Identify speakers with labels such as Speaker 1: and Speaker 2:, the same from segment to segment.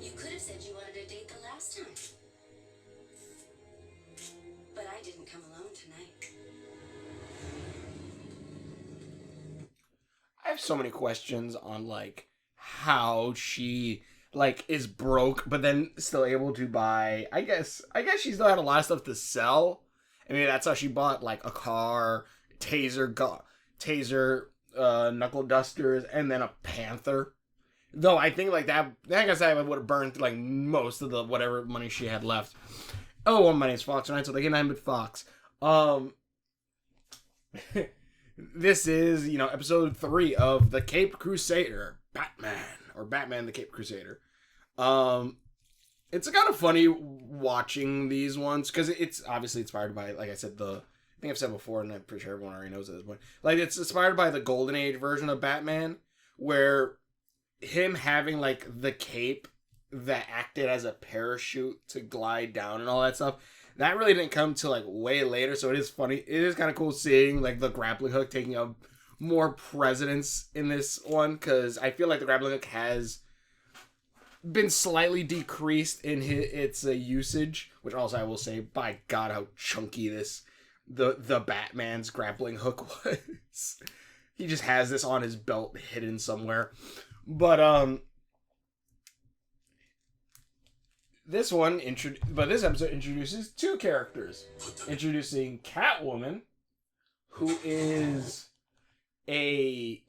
Speaker 1: You could have said you wanted a date the last time. But I didn't come alone tonight.
Speaker 2: I have so many questions on like how she like is broke but then still able to buy. I guess she still had a lot of stuff to sell. I mean that's how she bought like a car, taser, knuckle dusters, and then a panther. Though I think like that, like I said, I would have burned like most of the whatever money she had left. Oh, well, my name's Fox, right? So they get name but Fox. Um, this is episode 3 of the Caped Crusader, Batman the Caped Crusader. Um, it's kind of funny watching these ones because it's obviously inspired by, like I said, I think I've said before, and I'm pretty sure everyone already knows at this point. Like it's inspired by the Golden Age version of Batman, where him having like the cape that acted as a parachute to glide down and all that stuff, that really didn't come till like way later. So it is funny. It is kind of cool seeing like the grappling hook taking up more precedence in this one, because I feel like the grappling hook has been slightly decreased in its usage. Which also I will say, by God, how chunky the Batman's grappling hook was. He just has this on his belt hidden somewhere. But this episode introduces 2 characters. Introducing Catwoman, who is a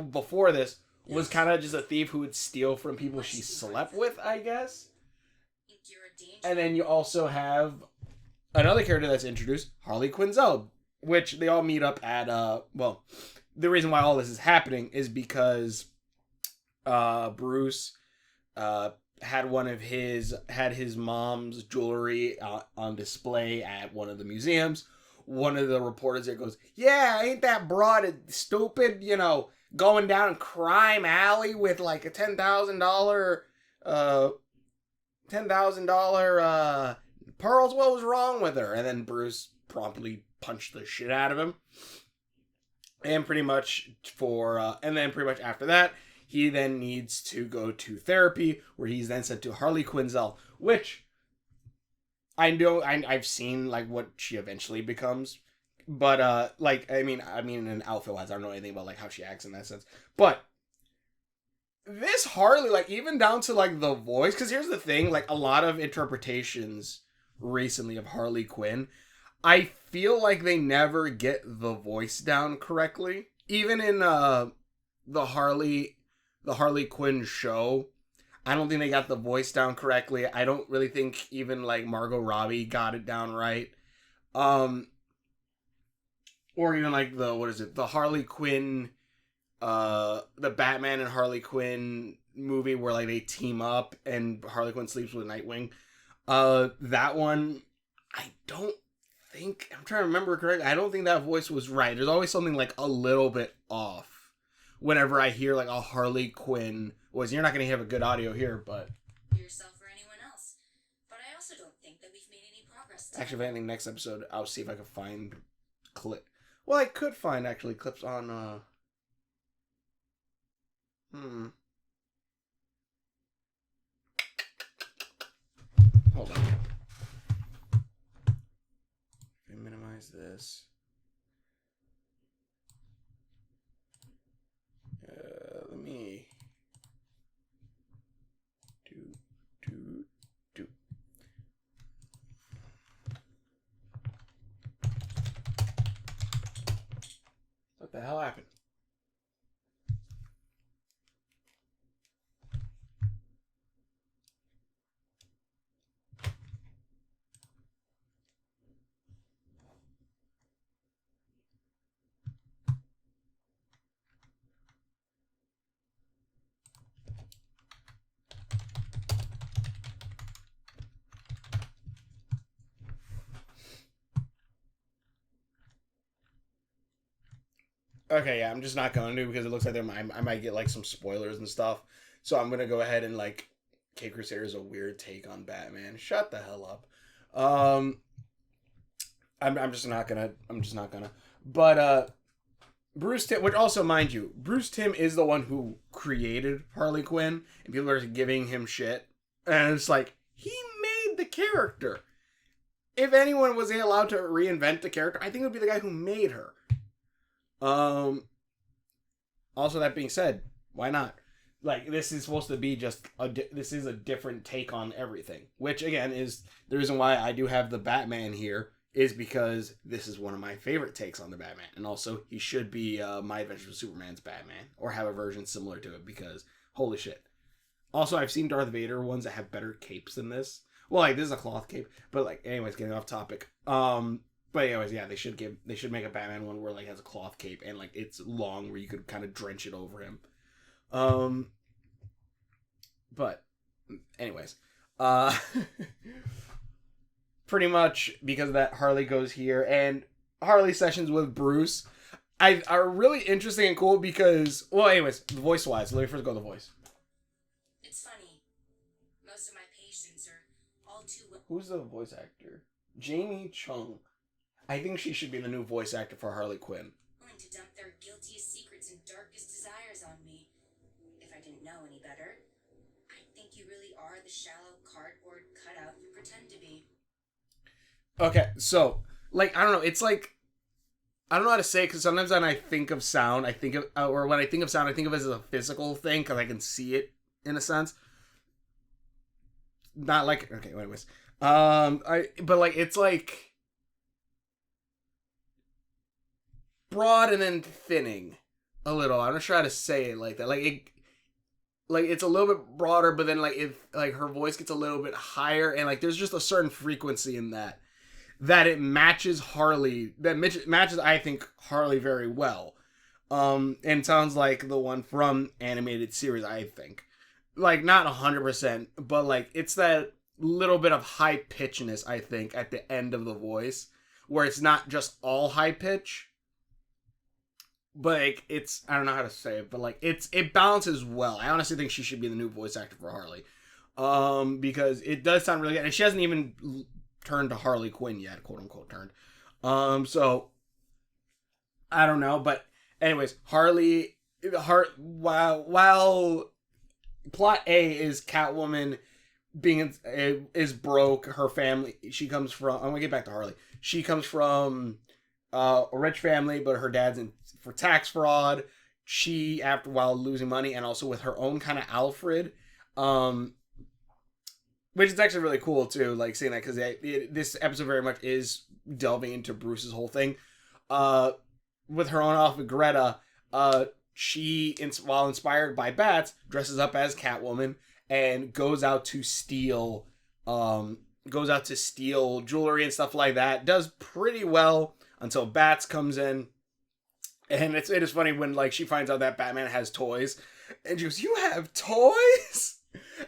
Speaker 2: before this was kind of just a thief who would steal from people she slept with, I guess. And then you also have another character that's introduced, Harley Quinzel, which they all meet up at the reason why all this is happening is because Bruce had his mom's jewelry on display at one of the museums. One of the reporters there goes, "Yeah, ain't that broad stupid? Going down crime alley with like a $10,000 pearls. What was wrong with her?" And then Bruce promptly punched the shit out of him. And pretty much after that, he then needs to go to therapy, where he's then sent to Harley Quinzel, which I know I've seen like what she eventually becomes, but I mean in outfit wise, I don't know anything about like how she acts in that sense. But this Harley, like even down to like the voice, because here's the thing, like a lot of interpretations recently of Harley Quinn, I feel like they never get the voice down correctly. Even in the Harley Quinn show, I don't think they got the voice down correctly. I don't really think even like Margot Robbie got it down right. Or even like the Harley Quinn, the Batman and Harley Quinn movie where like they team up and Harley Quinn sleeps with Nightwing. That one, I'm trying to remember correctly. I don't think that voice was right. There's always something like a little bit off whenever I hear like a Harley Quinn voice. You're not going to have a good audio here, but
Speaker 1: Yourself or anyone else. But I also don't think that we've made any progress today.
Speaker 2: Actually, if anything, next episode I'll see if I can find clip. Well, I could find actually clips on Hold on. Minimize this. Let me do. What the hell happened? Okay, yeah, I'm just not going to because it looks like I might get like some spoilers and stuff. So I'm gonna go ahead and like, K Crusader is a weird take on Batman. Shut the hell up. I'm just not gonna. But Bruce Timm, which also, mind you, Bruce Timm is the one who created Harley Quinn, and people are giving him shit. And it's like, he made the character. If anyone was allowed to reinvent the character, I think it would be the guy who made her. Also, that being said, why not? Like, this is supposed to be just this is a different take on everything. Which, again, is the reason why I do have the Batman here, is because this is one of my favorite takes on the Batman. And also, he should be My Adventures with Superman's Batman, or have a version similar to it, because holy shit. Also, I've seen Darth Vader ones that have better capes than this. Well, like, this is a cloth cape, but like, anyways, getting off topic. But anyways, yeah, they should make a Batman one where like has a cloth cape and like it's long where you could kind of drench it over him. But anyways, pretty much because of that, Harley goes here, and Harley sessions with Bruce are really interesting and cool because, well, anyways, voice wise, let me first go to the voice.
Speaker 1: It's funny. Most of my patients are all too
Speaker 2: Who's the voice actor? Jamie Chung. I think she should be the new voice actor for Harley Quinn.
Speaker 1: willing to dump their guiltiest secrets and darkest desires on me. If I didn't know any better, I think you really are the shallow cardboard cutout you pretend to be.
Speaker 2: Okay, so, like, I don't know, it's like, I don't know how to say it, because sometimes when I think of sound, I think of, or when I think of sound, I think of it as a physical thing, because I can see it, in a sense. Not like, okay, anyways. But like, it's like, broad and then thinning a little. I'm not sure how to say it like that. Like it's a little bit broader, but then like her voice gets a little bit higher, and like there's just a certain frequency in that it matches Harley. That matches, I think, Harley very well. And sounds like the one from animated series, I think. Like not 100%, but like it's that little bit of high pitchness, I think, at the end of the voice, where it's not just all high pitch. But like, it's, I don't know how to say it, but like it balances well. I honestly think she should be the new voice actor for Harley, because it does sound really good, and she hasn't even turned to Harley Quinn yet, quote unquote turned. So I don't know, but anyways, while plot A is Catwoman is broke, her family, she comes from, I'm gonna get back to Harley. She comes from a rich family, but her dad's in for tax fraud. She, after while losing money, and also with her own kind of Alfred, which is actually really cool too, like seeing that, because this episode very much is delving into Bruce's whole thing. With her own Alfred, Greta, she, while inspired by bats, dresses up as Catwoman and goes out to steal jewelry and stuff like that. Does pretty well until Bats comes in, and it is funny when like she finds out that Batman has toys, and she goes, "You have toys?"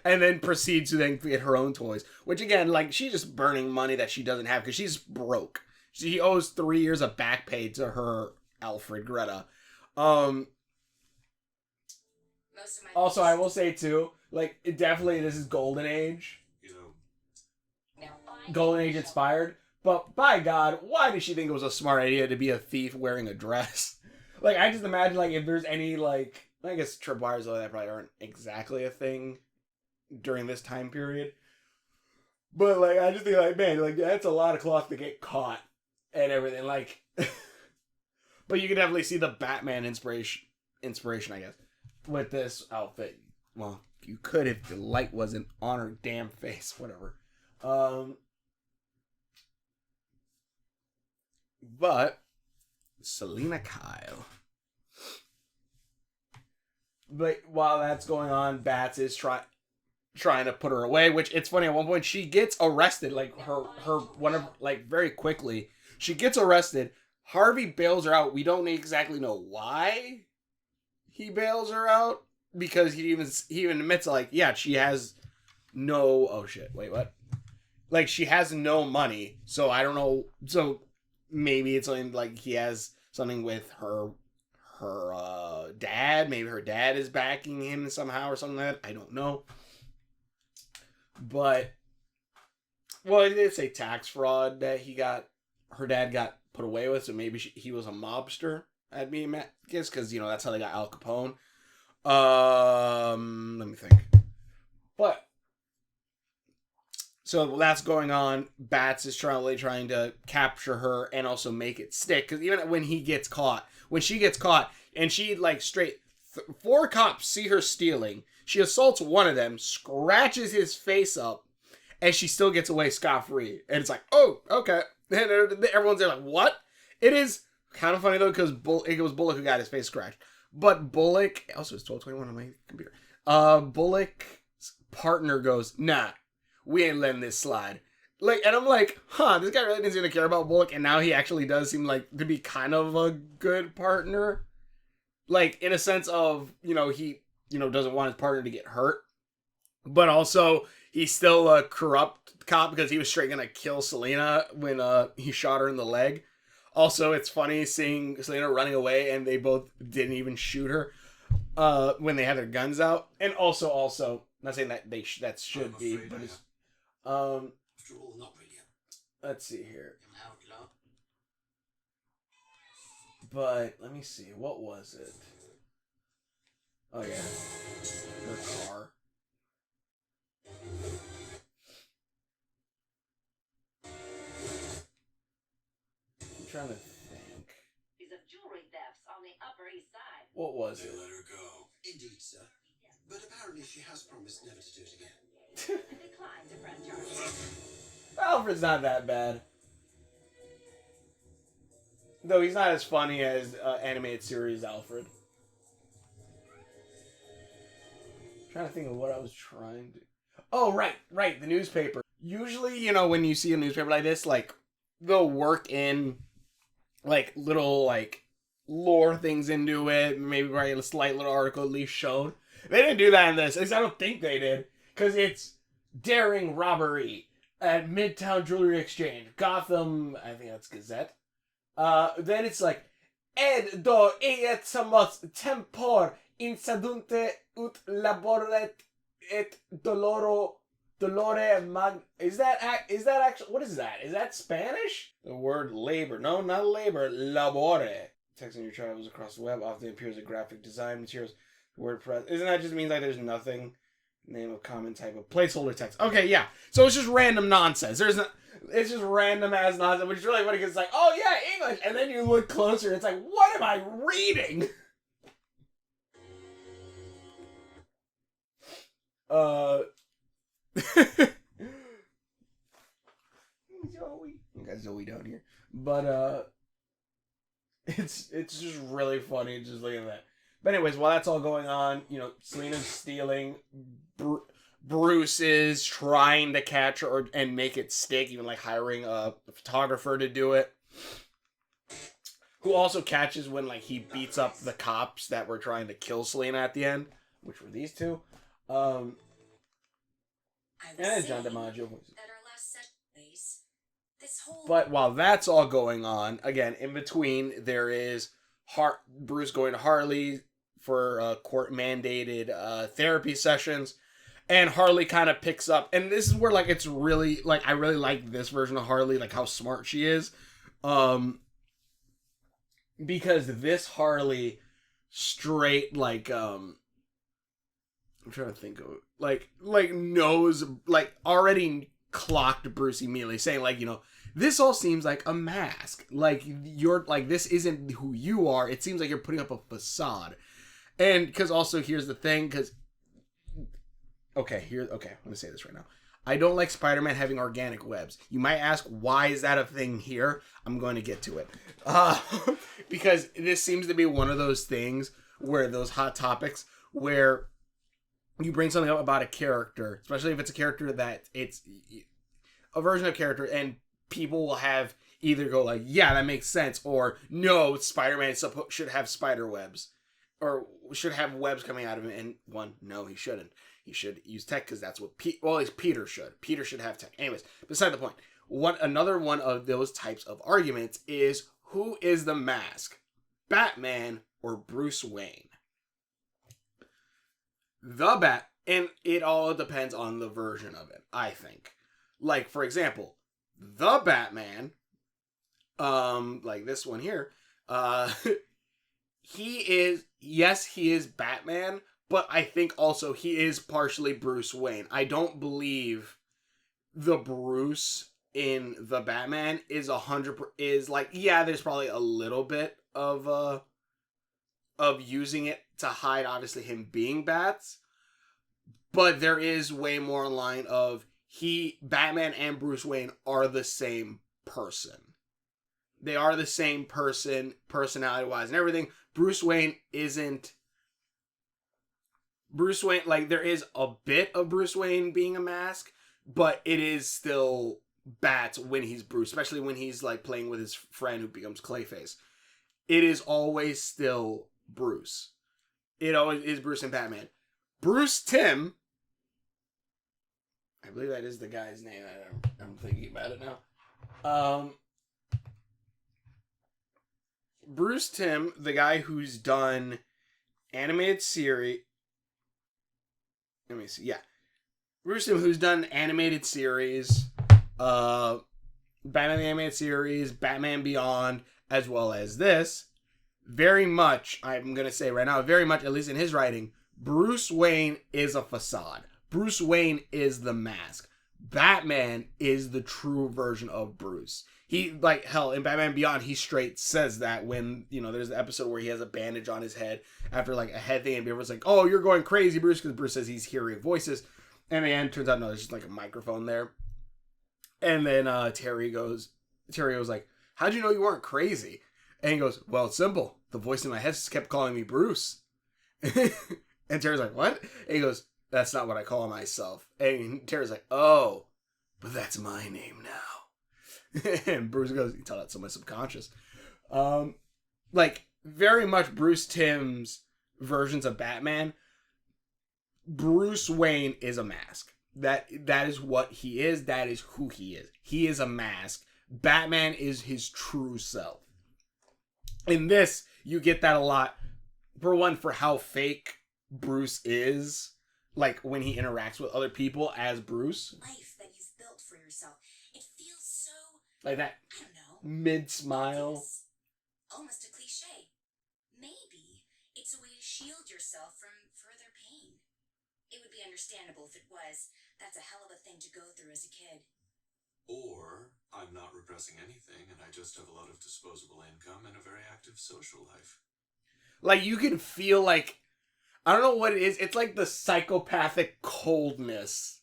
Speaker 2: And then proceeds to then get her own toys, which again, like, she's just burning money that she doesn't have because she's broke. She owes 3 years of back pay to her Alfred, Greta. Also, I will say too, like, this is Golden Age. Golden Age inspired. But by God, why did she think it was a smart idea to be a thief wearing a dress? Like, I just imagine, like, if there's any, like, I guess tripwires, though, that probably aren't exactly a thing during this time period. But, like, I just think, like, man, like, that's a lot of cloth to get caught and everything. Like, but you can definitely see the Batman inspiration, I guess, with this outfit. Well, you could if the light wasn't on her damn face, whatever. But Selena Kyle. But while that's going on, Bats is trying to put her away, which it's funny, at one point she gets arrested, like very quickly. She gets arrested. Harvey bails her out. We don't exactly know why he bails her out, because he even admits, like, yeah, she has no, oh shit, wait, what? Like, she has no money, so I don't know, so maybe it's something like he has something with her dad. Maybe her dad is backing him somehow or something like that. I don't know. But, well, it did say tax fraud that her dad got put away with, so maybe he was a mobster. I'd be mad, I guess, because, you know, that's how they got Al Capone. Let me think. But, so that's going on. Bats is trying to capture her and also make it stick. Because even when she gets caught, and she, like, straight, 4 cops see her stealing. She assaults one of them, scratches his face up, and she still gets away scot-free. And it's like, oh, okay. And everyone's there like, what? It is kind of funny, though, because it was Bullock who got his face scratched. But Bullock, also it's 12:21 on my computer. Bullock's partner goes, nah, we ain't letting this slide. Like, and I'm like, this guy really didn't seem to care about Bullock, and now he actually does seem like to be kind of a good partner. Like, in a sense of, you know, he, you know, doesn't want his partner to get hurt. But also, he's still a corrupt cop because he was straight gonna kill Selena when he shot her in the leg. Also, it's funny seeing Selena running away and they both didn't even shoot her when they had their guns out. And also, not saying that that should be, but it's,
Speaker 3: after all, not really.
Speaker 2: Let's see here. But let me see, what was it? Oh yeah, her car. I'm trying to think.
Speaker 4: Of jewelry thefts on the Upper East Side.
Speaker 2: What was
Speaker 3: They
Speaker 2: it?
Speaker 3: let her go. Indeed, sir. But apparently she has promised never to do it again.
Speaker 4: Declined to press charges.
Speaker 2: Alfred's not that bad. Though he's not as funny as animated series Alfred. I'm trying to think of what I was trying to... Oh, right, the newspaper. Usually, you know, when you see a newspaper like this, like, they'll work in, like, little, like, lore things into it. Maybe write a slight little article at least shown. They didn't do that in this. At least I don't think they did. Because it's daring robbery at Midtown Jewelry Exchange. Gotham, I think that's Gazette. Then it's like, ed do ietsamos tempor insadunte ut laboret et dolore mag... Is that actually... What is that? Is that Spanish? The word labor. No, not labor. Labore. Texting your travels across the web often appears as graphic design materials. WordPress. Isn't that just means like there's nothing? Name of common type of placeholder text. Okay, yeah. So it's just random nonsense. It's just random ass nonsense, which is really funny because it's like, oh yeah, English. And then you look closer, it's like, what am I reading? Zoe. We got Zoe down here. But it's just really funny just looking at that. But anyways, while that's all going on, you know, Selena's stealing. Bruce is trying to catch her and make it stick, even like hiring a photographer to do it. Who also catches when like he beats up the cops that were trying to kill Selena at the end, which were these two. And John DiMaggio voices. But while that's all going on, again, in between, there is Bruce going to Harley for court-mandated therapy sessions. And Harley kind of picks up. And this is where, like, it's really, like, I really like this version of Harley, like, how smart she is. Because this Harley straight, like, I'm trying to think of it. Like, knows, like, already clocked Bruce immediately, saying, like, you know, this all seems like a mask. Like, you're, like, this isn't who you are. It seems like you're putting up a facade. And, because also, here's the thing, because... Okay, I'm going to say this right now. I don't like Spider-Man having organic webs. You might ask, why is that a thing here? I'm going to get to it. Because this seems to be one of those things where those hot topics where you bring something up about a character, especially if it's a character that it's a version of character, and people will have either go like, yeah, that makes sense, or no, Spider-Man should have spider webs, or should have webs coming out of him, and one, no, he shouldn't. He should use tech because that's what at least Peter should. Peter should have tech. Anyways, beside the point. Another one of those types of arguments is, who is the mask? Batman or Bruce Wayne? And it all depends on the version of it, I think. Like, for example, the Batman, like this one here, he is Batman, but I think also he is partially Bruce Wayne. I don't believe the Bruce in the Batman is like, yeah, there's probably a little bit of using it to hide obviously him being Bats, but there is way more in line of Batman and Bruce Wayne are the same person. They are the same person, personality-wise and everything. Bruce Wayne, like, there is a bit of Bruce Wayne being a mask, but it is still Bats when he's Bruce, especially when he's, like, playing with his friend who becomes Clayface. It is always still Bruce. It always is Bruce and Batman. Bruce Timm, I believe that is the guy's name. I'm thinking about it now. Bruce Timm, the guy who's done animated series. Let me see. Yeah. Bruce Timm, who's done animated series, Batman the Animated Series, Batman Beyond, as well as this. Very much, I'm going to say right now, very much, at least in his writing, Bruce Wayne is a facade. Bruce Wayne is the mask. Batman is the true version of Bruce. He, like, hell, in Batman Beyond, he straight says that when, there's the episode where he has a bandage on his head after, like, a head thing, and everyone's like, oh, you're going crazy, Bruce, because Bruce says he's hearing voices. And in the end, turns out, no, there's just, like, a microphone there. And then Terry goes like, how'd you know you weren't crazy? And he goes, well, it's simple. The voice in my head just kept calling me Bruce. And Terry's like, what? And he goes, that's not what I call myself. And Terry's like, oh, but that's my name now. And Bruce goes, you tell that to my subconscious. Like, very much Bruce Timm's versions of Batman. Bruce Wayne is a mask. That is what he is. That is who he is. He is a mask. Batman is his true self. In this, you get that a lot. For one, for how fake Bruce is, like when he interacts with other people as Bruce.
Speaker 1: Life that you've built for yourself. It feels so,
Speaker 2: like that,
Speaker 1: I don't know,
Speaker 2: mid-smile.
Speaker 1: Almost a cliche. Maybe it's a way to shield yourself from further pain. It would be understandable if it was. That's a hell of a thing to go through as a kid.
Speaker 3: Or I'm not repressing anything and I just have a lot of disposable income and a very active social life.
Speaker 2: Like, you can feel like, I don't know what it is. It's like the psychopathic coldness.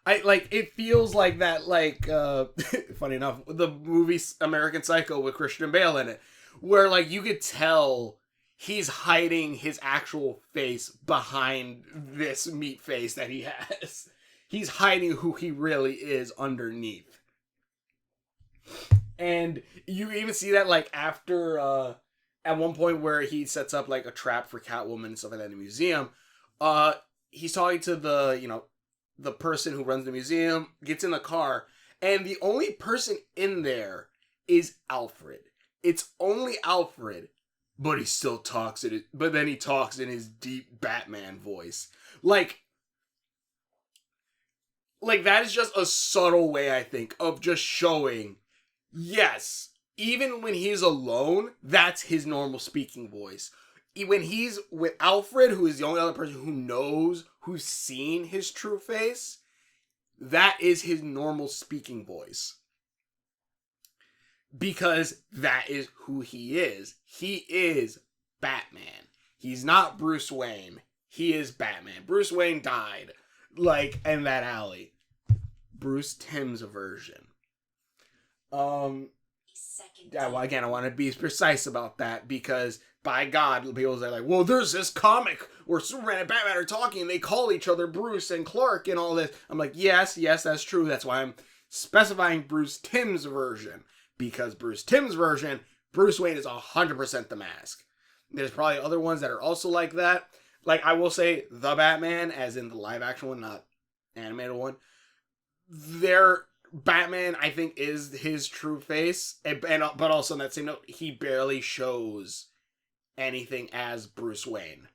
Speaker 2: It feels like that, like, funny enough, the movie American Psycho with Christian Bale in it, where, like, you could tell he's hiding his actual face behind this meat face that he has. He's hiding who he really is underneath. And you even see that, like, after, at one point where he sets up, like, a trap for Catwoman and stuff like that in the museum, he's talking to the person who runs the museum, gets in the car, and the only person in there is Alfred. It's only Alfred, but he still talks but then he talks in his deep Batman voice. Like, that is just a subtle way, I think, of just showing, yes, even when he's alone, that's his normal speaking voice. When he's with Alfred, who is the only other person who knows, who's seen his true face, that is his normal speaking voice. Because that is who he is. He is Batman. He's not Bruce Wayne. He is Batman. Bruce Wayne died, like, in that alley. Bruce Timm's version. Yeah, well, again, I want to be precise about that because, by God, people are like, well, there's this comic where Superman and Batman are talking and they call each other Bruce and Clark and all this. I'm like, yes, that's true. That's why I'm specifying Bruce Timm's version. Because Bruce Timm's version, Bruce Wayne is 100% the mask. There's probably other ones that are also like that. Like, I will say, the Batman, as in the live-action one, not animated one, their Batman, I think, is his true face. But also, on that same note, he barely shows anything as Bruce Wayne.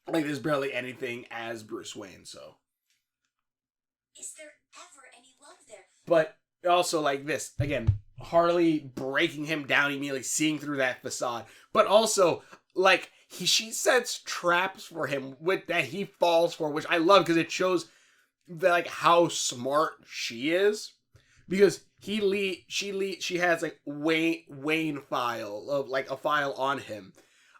Speaker 2: Like, there's barely anything as Bruce Wayne, so.
Speaker 1: Is there ever any love there?
Speaker 2: But also, like this, again, Harley breaking him down immediately, seeing through that facade. But also, like, she sets traps for him that he falls for, which I love because it shows that, like, how smart she is. Because she has like Wayne file of like a file on him,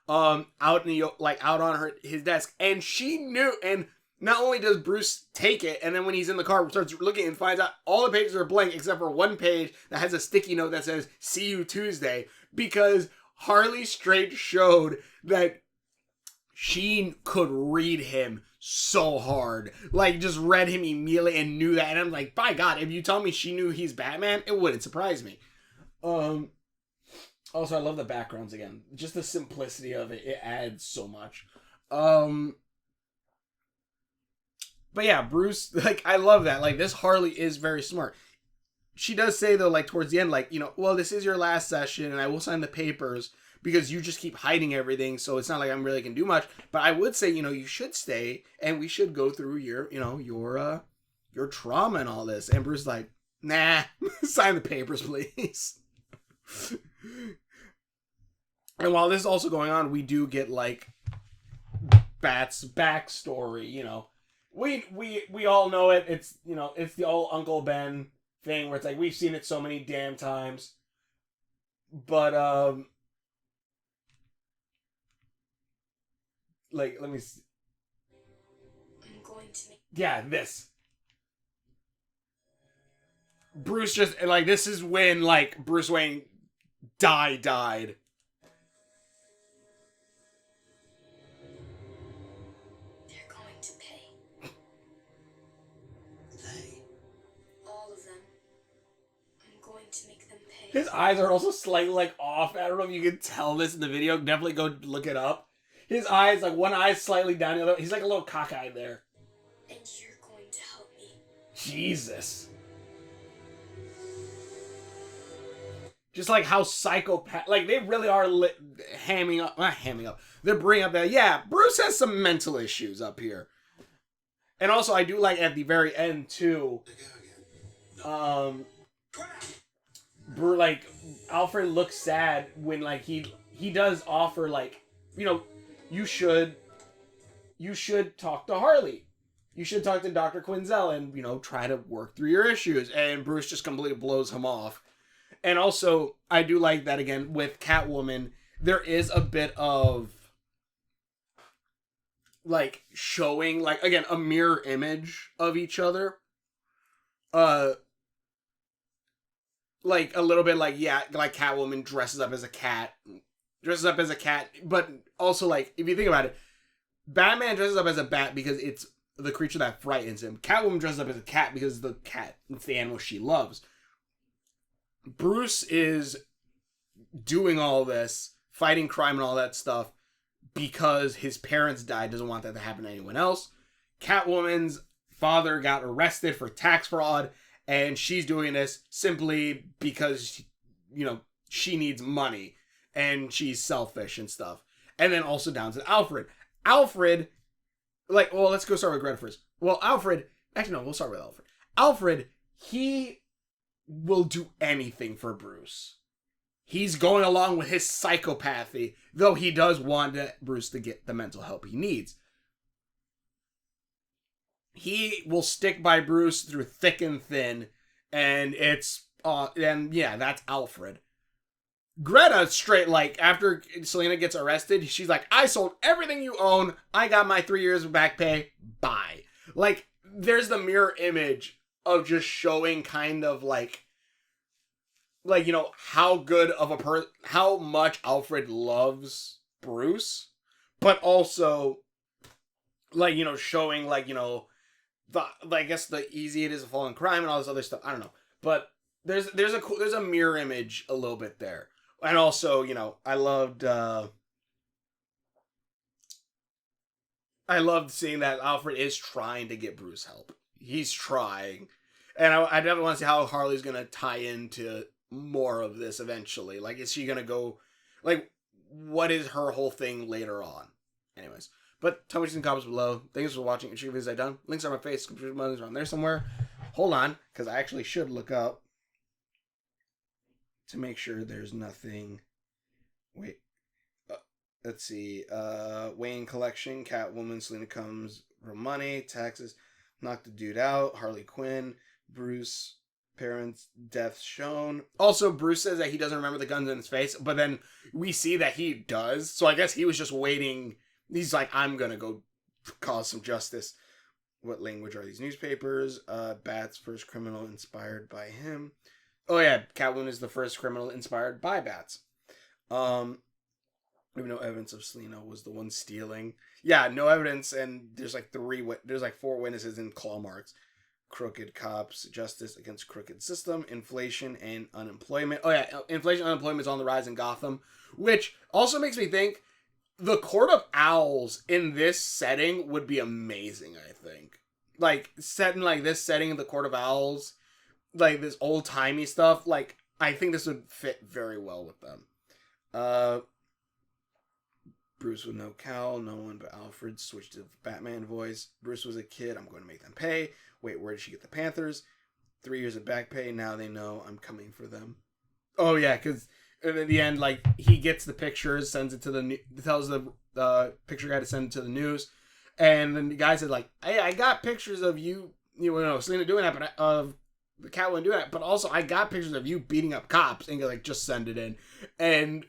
Speaker 2: out in the out on his desk, and she knew. And not only does Bruce take it, and then when he's in the car, starts looking and finds out all the pages are blank except for one page that has a sticky note that says "See you Tuesday," because Harley straight showed that she could read him so hard. Like, just read him immediately and knew that. And I'm like, by God, if you tell me she knew he's Batman, it wouldn't surprise me. Also, I love the backgrounds again. Just the simplicity of it. It adds so much. But yeah, Bruce, like, I love that. Like, this Harley is very smart. She does say, though, like, towards the end, like, well, this is your last session, and I will sign the papers, because you just keep hiding everything, so it's not like I'm really can do much. But I would say, you should stay, and we should go through your trauma and all this. And Bruce's like, nah, sign the papers, please. And while this is also going on, we do get, like, Bat's backstory, We all know it. It's, it's the old Uncle Ben thing where it's like, we've seen it so many damn times. But, like, let me see.
Speaker 1: I'm going to make...
Speaker 2: Yeah, this. Bruce just, like, this is when, like, Bruce Wayne died.
Speaker 1: They're going to pay.
Speaker 3: They?
Speaker 1: All of them. I'm going to make them pay.
Speaker 2: His eyes are also slightly, like, off. I don't know if you can tell this in the video. Definitely go look it up. His eyes, like, one eye's slightly down, the other, he's like a little cockeyed there.
Speaker 1: And you're going to help me.
Speaker 2: Jesus. Just like how psychopath, like, they really are not hamming up. They're bringing up that, yeah, Bruce has some mental issues up here. And also, I do like at the very end, too, like, Alfred looks sad when, like, he does offer, like, you should talk to Harley. You should talk to Dr. Quinzel and, try to work through your issues. And Bruce just completely blows him off. And also, I do like that, again, with Catwoman, there is a bit of, like, showing, like, again, a mirror image of each other. Like, a little bit like, yeah, like Catwoman dresses up as a cat, but also, like, if you think about it, Batman dresses up as a bat because it's the creature that frightens him. Catwoman dresses up as a cat because the cat, it's the animal she loves. Bruce is doing all this, fighting crime and all that stuff, because his parents died, doesn't want that to happen to anyone else. Catwoman's father got arrested for tax fraud, and she's doing this simply because, she needs money. And she's selfish and stuff. And then also down to Alfred. Alfred, like, well, let's go start with Greta first. Well, Alfred, actually, no, we'll start with Alfred. Alfred, he will do anything for Bruce. He's going along with his psychopathy, though he does want Bruce to get the mental help he needs. He will stick by Bruce through thick and thin, and that's Alfred. Greta straight, like, after Selena gets arrested, she's like, I sold everything you own. I got my 3 years of back pay. Bye. Like, there's the mirror image of just showing kind of like, how good of a how much Alfred loves Bruce, but also, like, showing, like, I guess the easy it is to fall in crime and all this other stuff. I don't know. But there's a mirror image a little bit there. And also, I loved seeing that Alfred is trying to get Bruce help. He's trying. And I definitely want to see how Harley's going to tie into more of this eventually. Like, is she going to go, like, what is her whole thing later on? Anyways. But tell me in the comments below. Thanks for watching. Ensure videos I've done. Links on my face. Computer buttons around there somewhere. Hold on, because I actually should look up to make sure there's nothing. Wait. Let's see. Wayne collection. Catwoman. Selena comes from money. Taxes. Knock the dude out. Harley Quinn. Bruce. Parents' deaths shown. Also, Bruce says that he doesn't remember the guns in his face, but then we see that he does. So I guess he was just waiting. He's like, I'm gonna go cause some justice. What language are these newspapers? Bats, first criminal inspired by him. Oh yeah, Catwoman is the first criminal inspired by Bats. We have no evidence of Selena was the one stealing. Yeah, no evidence, and there's like 4 witnesses and claw marks. Crooked cops, justice against crooked system, inflation and unemployment. Oh yeah, inflation and unemployment is on the rise in Gotham, which also makes me think the Court of Owls in this setting would be amazing, I think. Like, set in like this setting, the Court of Owls, like this old-timey stuff, like, I think this would fit very well with them. Bruce with no cowl, no one but Alfred switched to the Batman voice. Bruce was a kid, I'm going to make them pay. Wait, where did she get the Panthers? 3 years of back pay, now they know I'm coming for them. Oh yeah, because in the end, like, he gets the pictures, sends it to tells the picture guy to send it to the news, and then the guy said, like, hey, I got pictures of you know, Selena doing that, but of the Catwoman doing that, but also I got pictures of you beating up cops, and like, just send it in, and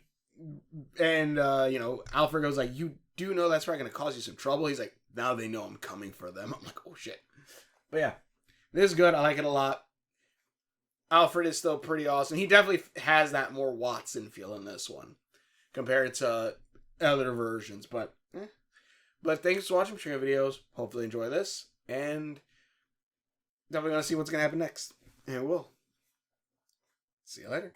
Speaker 2: you know, Alfred goes like, you do know that's probably going to cause you some trouble. He's like, now they know I'm coming for them. I'm like, oh shit. But yeah, this is good. I like it a lot. Alfred is still pretty awesome. He definitely has that more Watson feel in this one compared to other versions. But thanks for watching my videos. Hopefully enjoy this. And definitely want to see what's going to happen next. And we'll see you later.